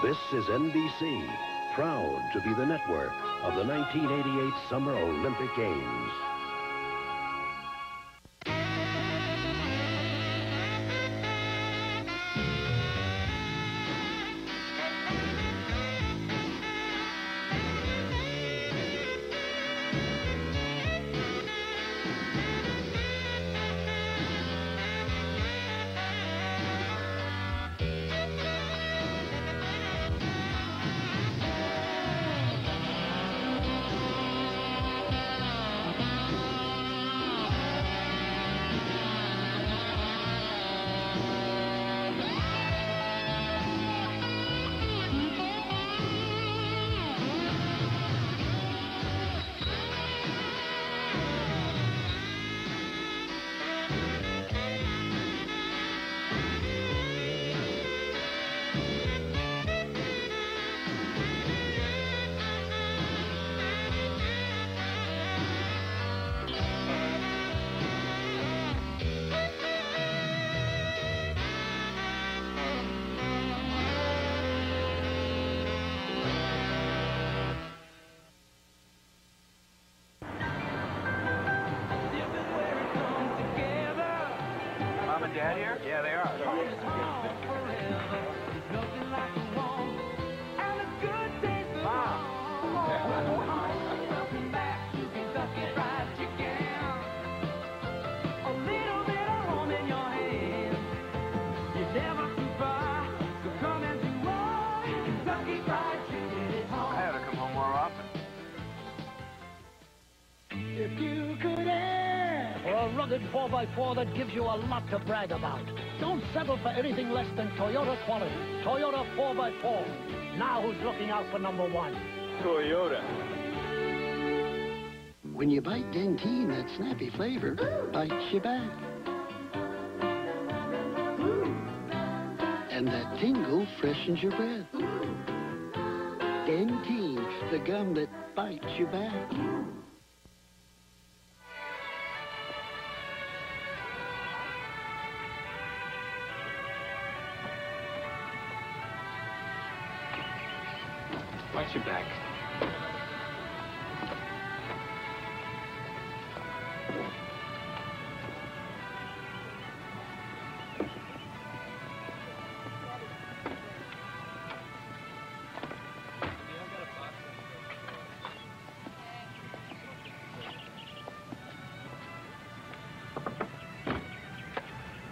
This is NBC, proud to be the network of the 1988 Summer Olympic Games. Dad here? Yeah, they are. I had to come home more often. If you could have a rugged 4x4 that gives you a lot to brag about, don't settle for anything less than Toyota quality. Toyota 4x4. Now who's looking out for number one? Toyota. When you bite Dentine, that snappy flavor bites you back. And that tingle freshens your breath. Dentine, the gum that bites you back. Watch your back.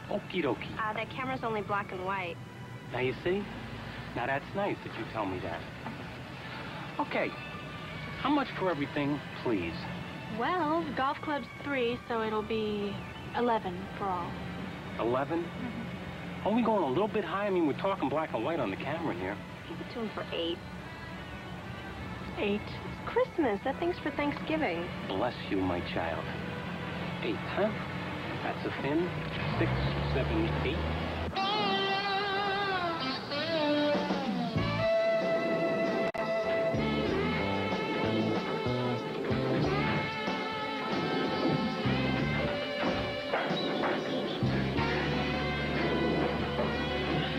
Okie dokie. That camera's only black and white. Now you see? Now that's nice that you tell me that. Okay. How much for everything, please? Well, the golf club's 3, so it'll be 11 for all. 11? Mm-hmm. Are we going a little bit high? I mean, we're talking black and white on the camera here. Give it to him for 8. 8? It's Christmas. That thing's for Thanksgiving. Bless you, my child. 8, huh? That's a thin 6, 7, 8.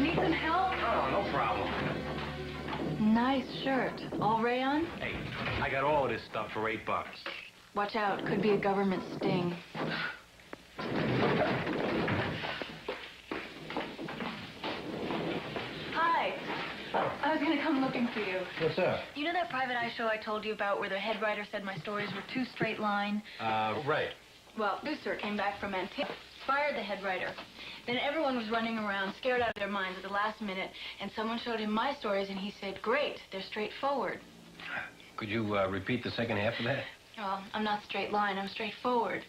Need some help? Oh, no problem. Nice shirt. All rayon? Hey, I got all of this stuff for $8. Watch out. Could be a government sting. Hi. I was gonna come looking for you. What's up? You know that private eye show I told you about where the head writer said my stories were too straight line? Right. Well, producer came back from Antigua, fired the head writer. Then everyone was running around, scared out of their minds at the last minute, and someone showed him my stories, and he said, great, they're straightforward. Could you repeat the second half of that? Well, I'm not straight line, I'm straightforward.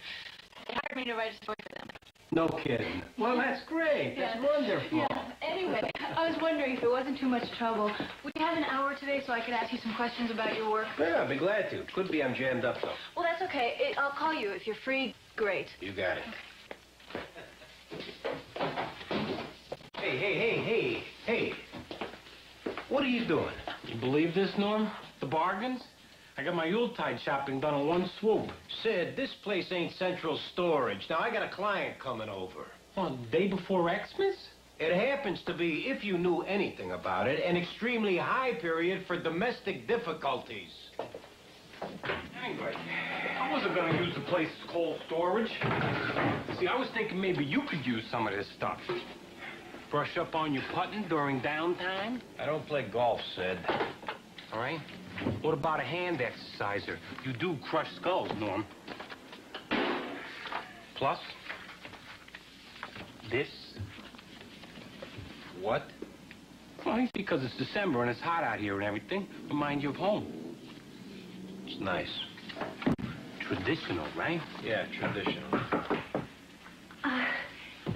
They hired me to write a story for them. No kidding. Well, that's great. That's wonderful. Yeah. Anyway, I was wondering if it wasn't too much trouble. Would you have an hour today so I could ask you some questions about your work? Yeah, I'd be glad to. Could be I'm jammed up, though. Well, that's okay. I'll call you if you're free. Great. You got it. Hey. What are you doing? You believe this, Norm? The bargains? I got my Yuletide shopping done in one swoop. Sid, this place ain't central storage. Now, I got a client coming over. Oh, day before Xmas? It happens to be, if you knew anything about it, an extremely high period for domestic difficulties. Anyway, I wasn't going to use the place as cold storage. See, I was thinking maybe you could use some of this stuff. Brush up on your putting during downtime. I don't play golf, Sid. All right? What about a hand exerciser? You do crush skulls, Norm. Plus, this. What? Well, because it's December and it's hot out here and everything. Remind you of home. It's nice. Traditional, right? Yeah, traditional.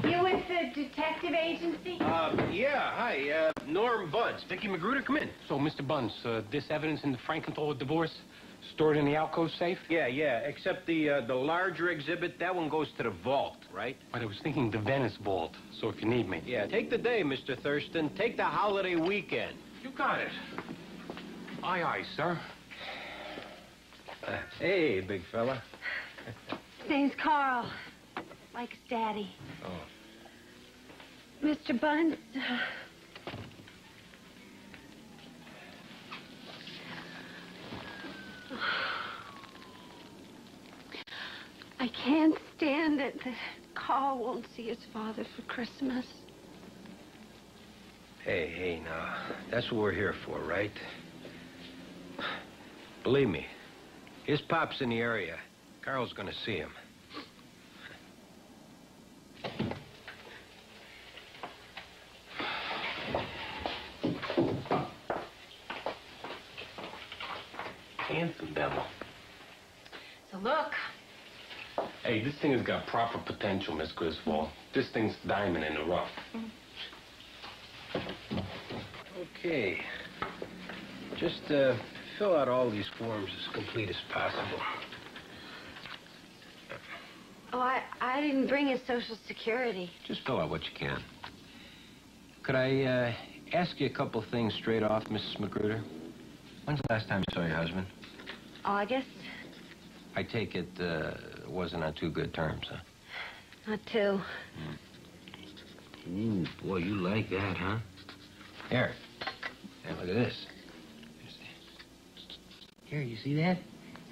You with the detective agency? Yeah, hi, Norm Buntz. Vicky McGruder, come in. So, Mr. Buntz, this evidence in the Frankenthal divorce stored in the alcove safe? Yeah, except the larger exhibit, that one goes to the vault, right? But I was thinking the Venice vault, so if you need me. Yeah, take the day, Mr. Thurston. Take the holiday weekend. You got it. Aye, aye, sir. Hey, big fella. His name's Carl. Like his daddy. Oh. Mr. Buntz, I can't stand it that Carl won't see his father for Christmas. Hey, now, that's what we're here for, right? Believe me, his pop's in the area. Carl's gonna see him. Handsome devil. So look, Hey, this thing has got proper potential, Miss Griswold. This thing's diamond in the rough. Okay. Just fill out all these forms as complete as possible. Oh, I didn't bring his Social Security. Just fill out what you can. Could I ask you a couple things straight off, Mrs. McGruder? When's the last time you saw your husband? August? I take it wasn't on too good terms, huh? Not too. Ooh, boy, you like that, huh? Here. Hey, look at this. Here, you see that?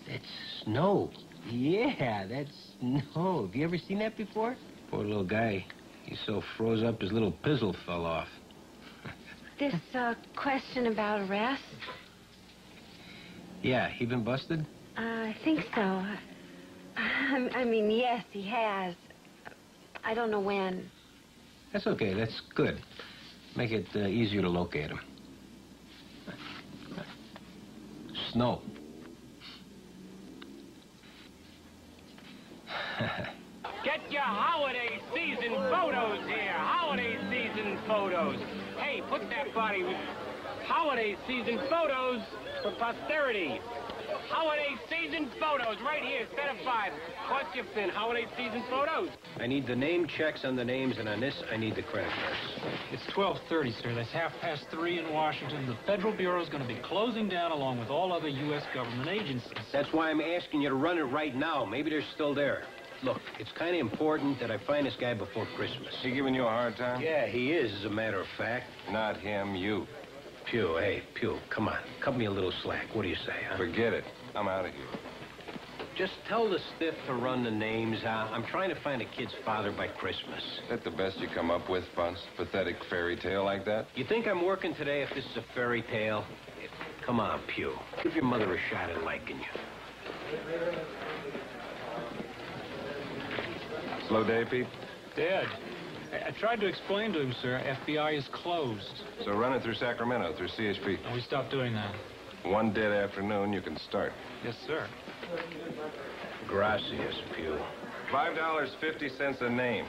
That's snow. Yeah, that's snow. Have you ever seen that before? Poor little guy. He's so froze up his little pizzle fell off. This question about arrest? Yeah, he been busted? I think so. I mean, yes, he has. I don't know when. That's okay. That's good. Make it easier to locate him. Snow. Get your holiday season photos here. Holiday season photos. Hey, put that body with holiday season photos for posterity. Holiday season photos right here, set of 5. Cost you thin. Holiday season photos. I need the name checks on the names, and on this, I need the credit cards. It's 12:30, sir. That's 3:30 in Washington. The Federal Bureau is going to be closing down along with all other U.S. government agencies. That's why I'm asking you to run it right now. Maybe they're still there. Look, it's kind of important that I find this guy before Christmas. He giving you a hard time? Yeah, he is, as a matter of fact. Not him, you. Pew, hey, Pew, come on. Cut me a little slack. What do you say, huh? Forget it. I'm out of here. Just tell the stiff to run the names, huh? I'm trying to find a kid's father by Christmas. Is that the best you come up with, Buntz? Pathetic fairy tale like that? You think I'm working today if this is a fairy tale? Come on, Pew. Give your mother a shot at liking you. Slow day, Pete? Dad, I tried to explain to him, sir. FBI is closed. So run it through Sacramento, through CHP. And we stopped doing that. One dead afternoon, you can start. Yes, sir. Gracias, Pew. $5.50 a name.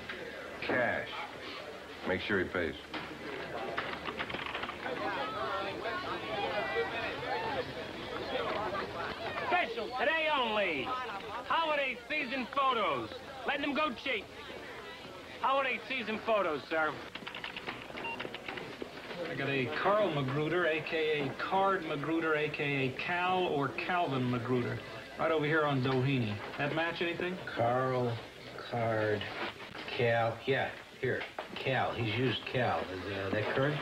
Cash. Make sure he pays. Special today only. Holiday season photos. Letting them go cheap. Holiday season photos, sir. I got a Carl McGruder, a.k.a. Card McGruder, a.k.a. Cal or Calvin McGruder. Right over here on Doheny. That match anything? Carl, Card, Cal. Yeah, here. Cal. He's used Cal. Is that correct?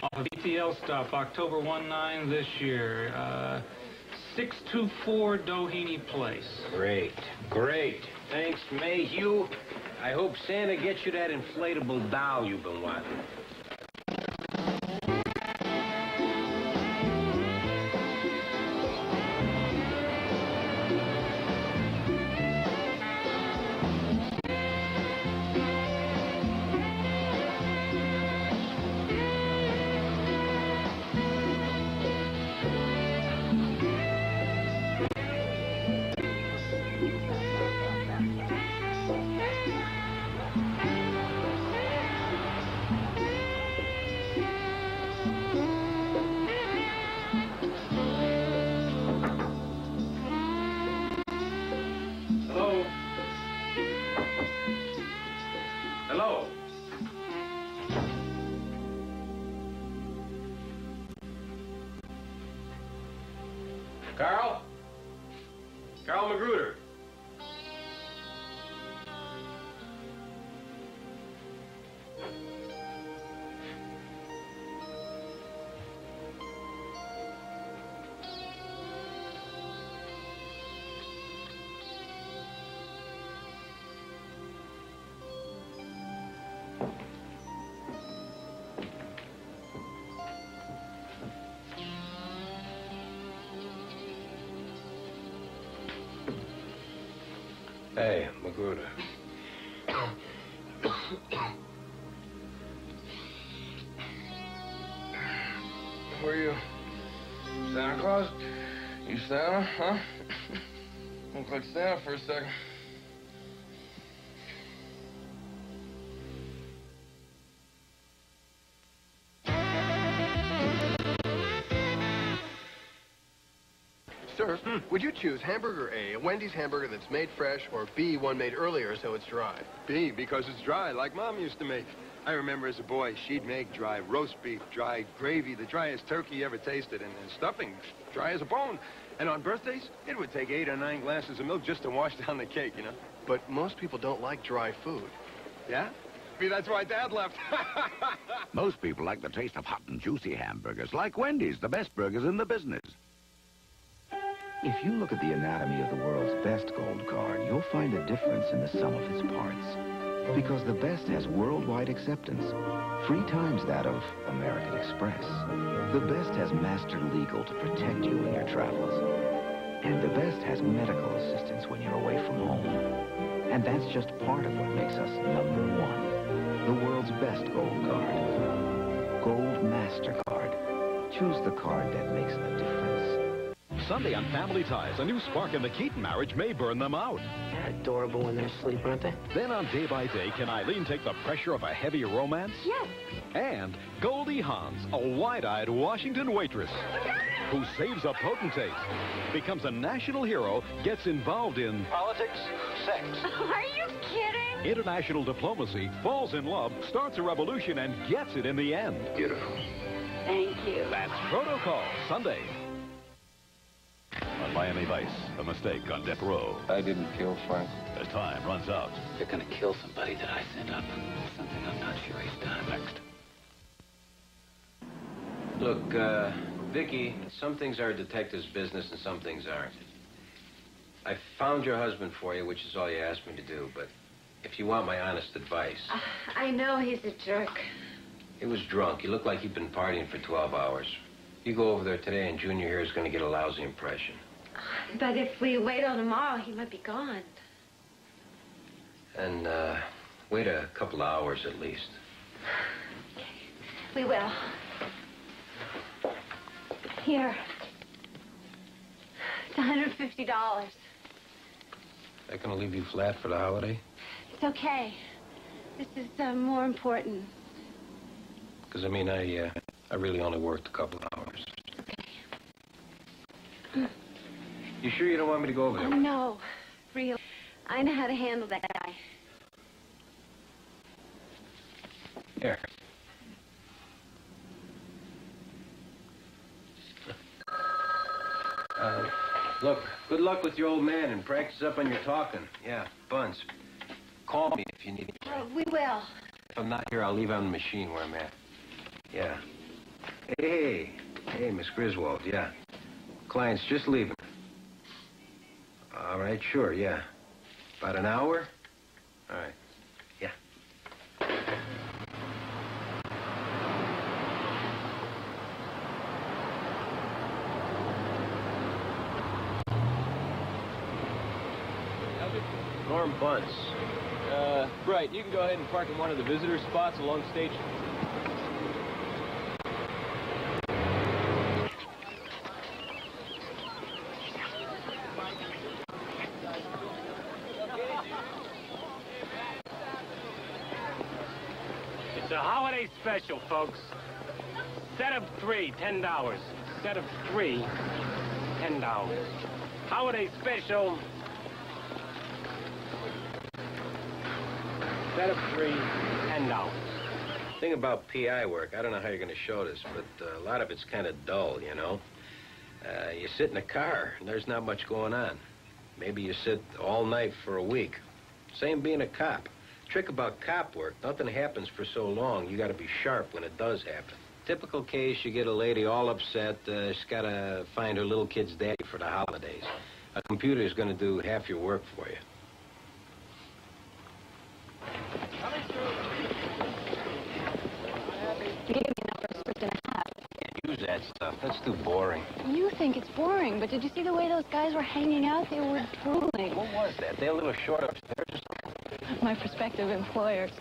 Off of ETL stop, October 19 this year. 624 Doheny Place. Great. Great. Thanks, Mayhew. I hope Santa gets you that inflatable doll you've been wanting. Hello? Carl? Carl McGruder. Hey, McGruder. Who are you? Santa Claus? You Santa, huh? Look like Santa for a second. Sir, would you choose hamburger A, a Wendy's hamburger that's made fresh, or B, one made earlier so it's dry? B, because it's dry, like Mom used to make. I remember as a boy, she'd make dry roast beef, dry gravy, the driest turkey you ever tasted, and stuffing, dry as a bone. And on birthdays, it would take 8 or 9 glasses of milk just to wash down the cake, you know? But most people don't like dry food. Yeah? Maybe that's why Dad left. Most people like the taste of hot and juicy hamburgers, like Wendy's, the best burgers in the business. If you look at the anatomy of the world's best gold card, you'll find a difference in the sum of its parts. Because the best has worldwide acceptance, 3 times that of American Express. The best has Master Legal to protect you in your travels. And the best has medical assistance when you're away from home. And that's just part of what makes us #1. The world's best gold card. Gold MasterCard. Choose the card that makes the difference. Sunday on Family Ties, a new spark in the Keaton marriage may burn them out. They're adorable when they're asleep, aren't they? Then on Day by Day, can Eileen take the pressure of a heavy romance? Yes. And Goldie Hawn, a wide-eyed Washington waitress who saves a potentate, becomes a national hero, gets involved in politics, sex. Are you kidding? International diplomacy, falls in love, starts a revolution, and gets it in the end. Beautiful. Thank you. That's Protocol, Sunday. On Miami Vice, a mistake on death row. I didn't kill Frank. As time runs out. They're gonna kill somebody that I sent up. Something I'm not sure he's done. Next. Look, Vicky, some things are a detective's business and some things aren't. I found your husband for you, which is all you asked me to do, but if you want my honest advice... I know he's a jerk. He was drunk. He looked like he'd been partying for 12 hours. You go over there today and Junior here is going to get a lousy impression. But if we wait till tomorrow, he might be gone. And, wait a couple of hours at least. We will. Here. It's $150. That going to leave you flat for the holiday? It's okay. This is more important. Because, I mean, I really only worked a couple of hours. Okay. You sure you don't want me to go over there? Oh, no. Really. I know how to handle that guy. Here. Look, good luck with your old man and practice up on your talking. Yeah, Buntz. Call me if if you need me. We will. If I'm not here, I'll leave on the machine where I'm at. Yeah. Hey, Miss Griswold, yeah. Client's just leaving. All right, sure, yeah. About an hour? All right. Yeah. Norm Buntz. Right. You can go ahead and park in one of the visitor spots along Station. It's a holiday special, folks. Set of 3, $10. Set of 3, $10. Holiday special. Set of 3, $10. Thing about PI work, I don't know how you're going to show this, but a lot of it's kind of dull, you know. You sit in a car, and there's not much going on. Maybe you sit all night for a week. Same being a cop. Trick about cop work, nothing happens for so long, you got to be sharp when it does happen. Typical case, you get a lady all upset. She's got to find her little kid's daddy for the holidays. A computer's going to do half your work for you. You gave me enough for a script and a half. Can't use that stuff. That's too boring. You think it's boring, but did you see the way those guys were hanging out? They were drooling. What was that? They're a little short upstairs or something? My prospective employers.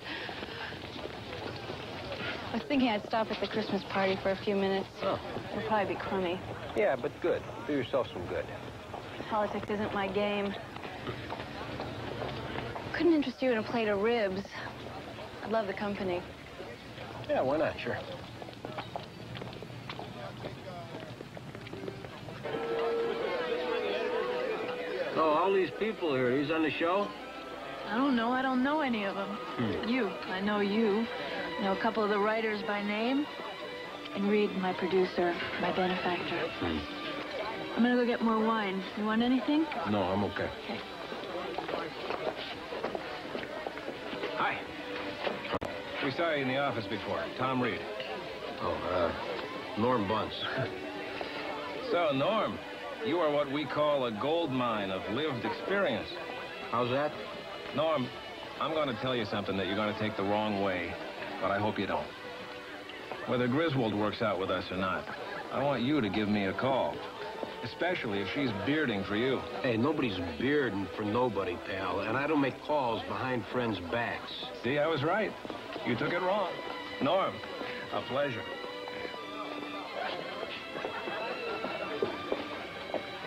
I was thinking I'd stop at the Christmas party for a few minutes. Oh. It'll probably be crummy. Yeah, but good. Do yourself some good. Politics isn't my game. Couldn't interest you in a plate of ribs. I'd love the company. Yeah, why not? Sure. Oh, all these people here, these on the show? I don't know. I don't know any of them. You. I know you. I know a couple of the writers by name. And Reed, my producer, my benefactor. I'm gonna go get more wine. You want anything? No, I'm okay. Okay. Hi. We saw you in the office before. Tom Reed. Oh, Norm Buntz. So, Norm, you are what we call a gold mine of lived experience. How's that? Norm, I'm going to tell you something that you're going to take the wrong way, but I hope you don't. Whether Griswold works out with us or not, I want you to give me a call. Especially if she's bearding for you. Hey, nobody's bearding for nobody, pal. And I don't make calls behind friends' backs. See, I was right. You took it wrong. Norm, a pleasure.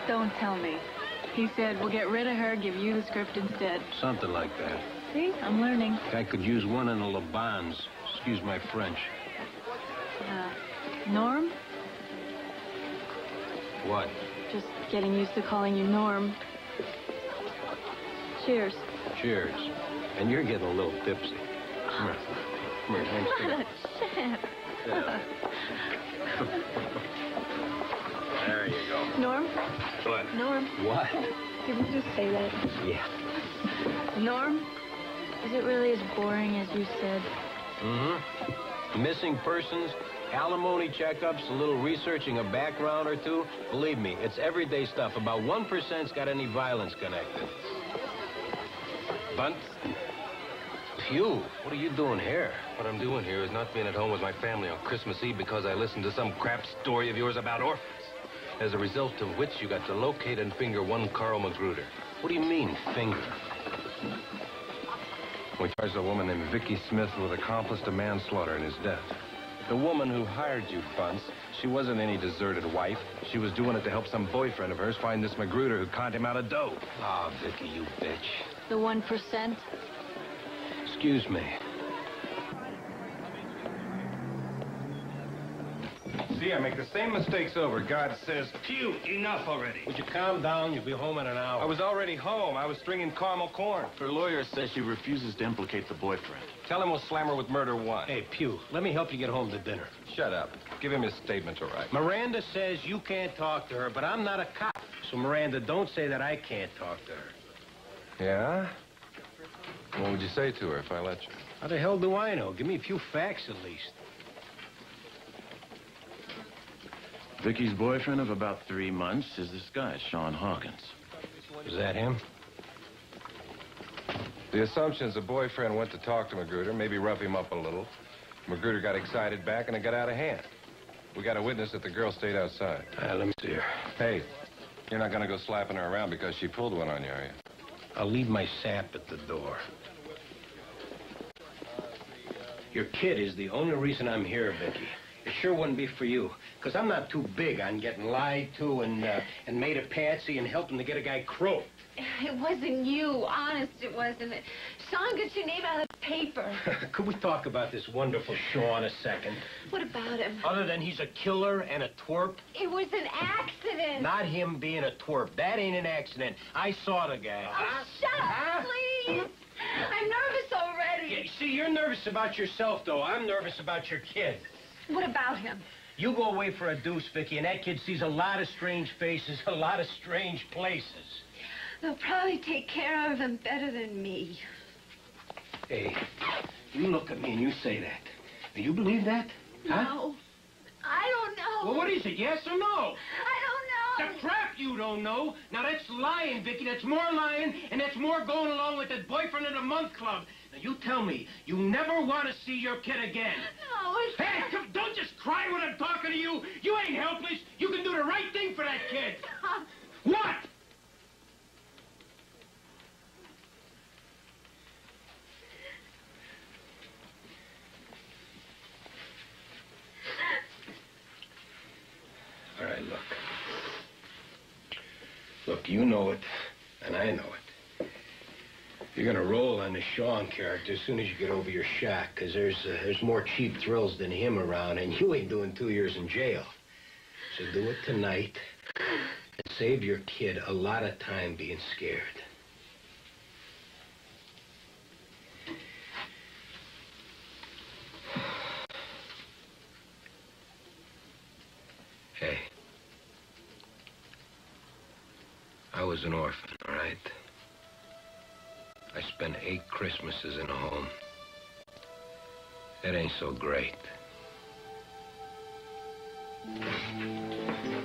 Don't tell me. He said, we'll get rid of her, give you the script instead. Something like that. See? I'm learning. I could use one in the Le Bans. Excuse my French. Norm? What? Just getting used to calling you Norm. Cheers. Cheers. And you're getting a little tipsy. Come here. Come here. Thanks. What a chance. Yeah. There you go. Norm? What? Norm? What? Did you just say that? Yeah. Norm? Is it really as boring as you said? Mm-hmm. Missing persons, alimony checkups, a little researching a background or two. Believe me, it's everyday stuff. About 1%'s got any violence connected. Buntz? Phew, what are you doing here? What I'm doing here is not being at home with my family on Christmas Eve because I listened to some crap story of yours about orphans. As a result of which you got to locate and finger one Carl McGruder. What do you mean, finger? We charged a woman named Vicky Smith with accomplice to manslaughter in his death. The woman who hired you, Buntz, she wasn't any deserted wife. She was doing it to help some boyfriend of hers find this McGruder who conned him out of dough. Ah, Vicky, you bitch. The 1%? Excuse me. See, I make the same mistakes over. God says, phew, enough already. Would you calm down? You'll be home in an hour. I was already home. I was stringing caramel corn. Her lawyer says she refuses to implicate the boyfriend. Tell him we'll slam her with murder one. Hey, Pew, let me help you get home to dinner. Shut up. Give him his statement to write. Miranda says you can't talk to her, but I'm not a cop. So, Miranda, don't say that I can't talk to her. Yeah? What would you say to her if I let you? How the hell do I know? Give me a few facts at least. Vicky's boyfriend of about 3 months is this guy, Sean Hawkins. Is that him? The assumption's the boyfriend went to talk to McGruder, maybe rough him up a little. McGruder got excited back and it got out of hand. We got a witness that the girl stayed outside. Let me see her. Hey, you're not gonna go slapping her around because she pulled one on you, are you? I'll leave my sap at the door. Your kid is the only reason I'm here, Vicky. It sure wouldn't be for you, because I'm not too big on getting lied to and made a patsy and helping to get a guy croaked. It wasn't you. Honest, it wasn't. Sean got your name out of the paper. Could we talk about this wonderful Sean a second? What about him? Other than he's a killer and a twerp? It was an accident. Not him being a twerp. That ain't an accident. I saw the guy. Oh, shut up, please. I'm nervous already. Yeah, see, you're nervous about yourself, though. I'm nervous about your kid. What about him? You go away for a deuce, Vicky, and that kid sees a lot of strange faces, a lot of strange places. They'll probably take care of him better than me. Hey, you look at me and you say that. Do you believe that? Huh? No. I don't know. Well, what is it, yes or no? I don't know. The crap you don't know. Now, that's lying, Vicky. That's more lying, and that's more going along with that boyfriend of the month club. Now, you tell me, you never want to see your kid again. No, it's... Hey, don't just cry when I'm talking to you. You ain't helpless. You can do the right thing for that kid. What? All right, look. Look, you know it, and I know it. You're gonna roll on the Sean character as soon as you get over your shock, because there's more cheap thrills than him around, and you ain't doing 2 years in jail. So do it tonight, and save your kid a lot of time being scared. Hey. I was an orphan, all right? I spent 8 Christmases in a home. That ain't so great.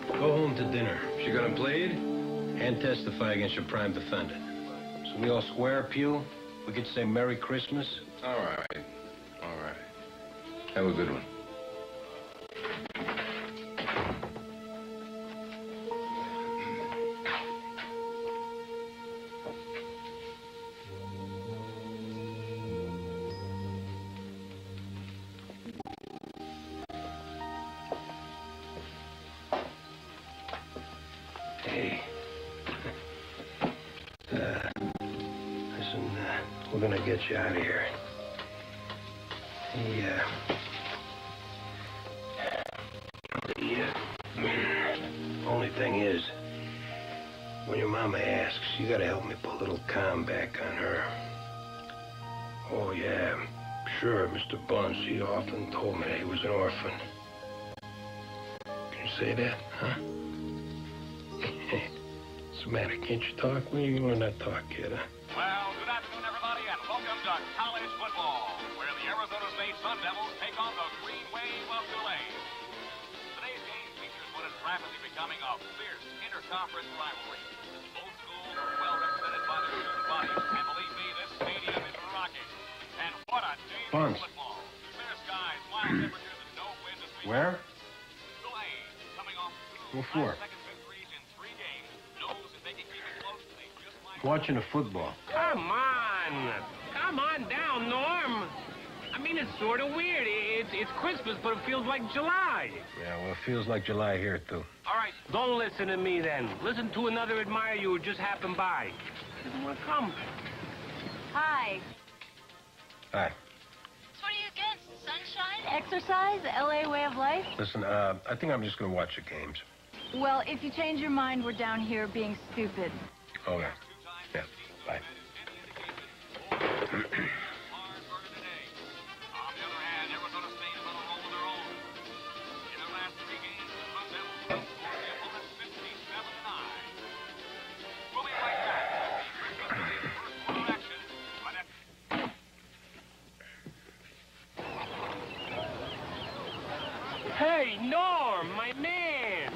Go home to dinner. She gonna plead? And testify against your prime defendant. So we all square, Pew? We could say Merry Christmas? All right. All right. Have a good one. We're gonna get you out of here. The only thing is, when your mama asks, you gotta help me put a little calm back on her. Oh, yeah, sure, Mr. Buntz, he often told me that he was an orphan. Can you say that, huh? What's the matter, can't you talk? When you learn that talk, kid, huh? Well, good afternoon, everybody, and welcome to college football, where the Arizona State Sun Devils take on the Green Wave of Tulane. Today's game features what is rapidly becoming a fierce interconference rivalry. Both schools are well represented by their student bodies, and believe me, this stadium is rocking. And what a day for football. Clear skies, mild temperatures, and no wind to speak of. Where? Tulane, coming off What for? second victories in 3 games, knows that they can keep it close to the just like... Watching the football. Come on. Come on down, Norm. I mean, it's sort of weird. It's Christmas, but it feels like July. Yeah, well, it feels like July here, too. All right, don't listen to me, then. Listen to another admirer you who just happened by. He doesn't want to come. Hi. Hi. So what are you against? Sunshine? Exercise? LA way of life? Listen, I think I'm just gonna watch the games. Well, if you change your mind, we're down here being stupid. Okay. Yeah, bye. Hey, Norm, my man.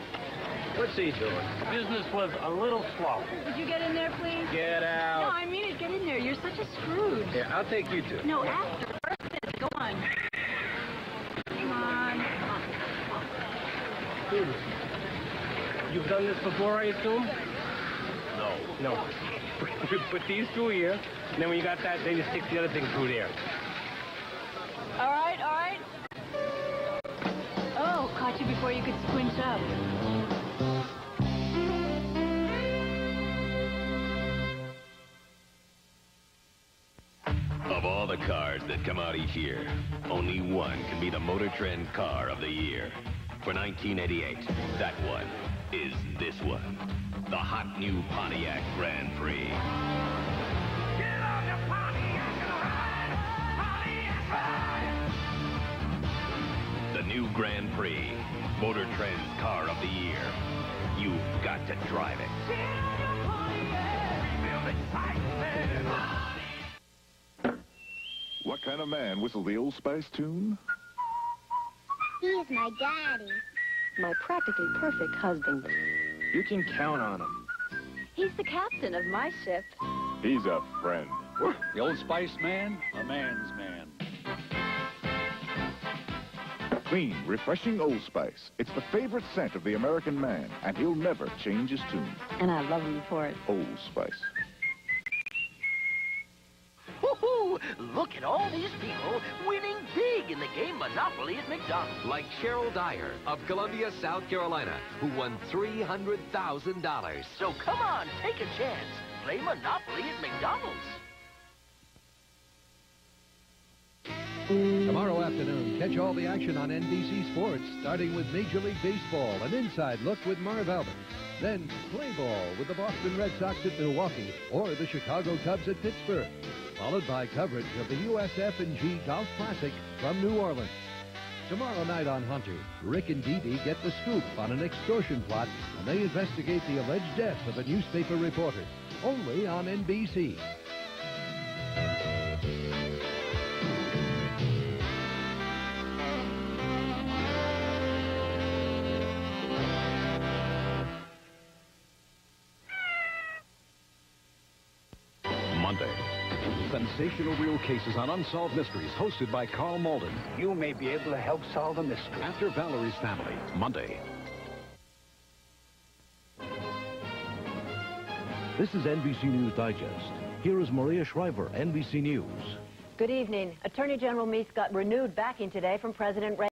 What's he doing? Business was a little slow. Would you get in there, please? Get out. No, I mean it. Get in there. You're such a Scrooge. Here, I'll take you two. No, after. First, go on. Come on. You've done this before, I assume? No. Put these through here, and then when you got that, then you stick the other thing through there. All right, all right. Oh, caught you before you could squinch up. Of all the cars that come out each year, only one can be the Motor Trend Car of the Year. For 1988, that one is this one. The hot new Pontiac Grand Prix. Get on the Pontiac and ride! The new Grand Prix, Motor Trend's Car of the Year. You've got to drive it. What kind of man whistled the Old Spice tune? He's my daddy. My practically perfect husband. You can count on him. He's the captain of my ship. He's a friend. The Old Spice man, a man's man. Clean, refreshing Old Spice. It's the favorite scent of the American man, and he'll never change his tune. And I love him for it. Old Spice. Woohoo! Look at all these people winning big in the game Monopoly at McDonald's. Like Cheryl Dyer of Columbia, South Carolina, who won $300,000. So come on, take a chance. Play Monopoly at McDonald's. Tomorrow afternoon, catch all the action on NBC Sports, starting with Major League Baseball, an inside look with Marv Albert. Then play ball with the Boston Red Sox at Milwaukee or the Chicago Cubs at Pittsburgh, followed by coverage of the USF&G Golf Classic from New Orleans. Tomorrow night on Hunter, Rick and Dee Dee get the scoop on an extortion plot, and they investigate the alleged death of a newspaper reporter, only on NBC. Monday. Sensational real cases on unsolved mysteries, hosted by Carl Malden. You may be able to help solve a mystery. After Valerie's Family, Monday. This is NBC News Digest. Here is Maria Shriver, NBC News. Good evening. Attorney General Meese got renewed backing today from President Reagan.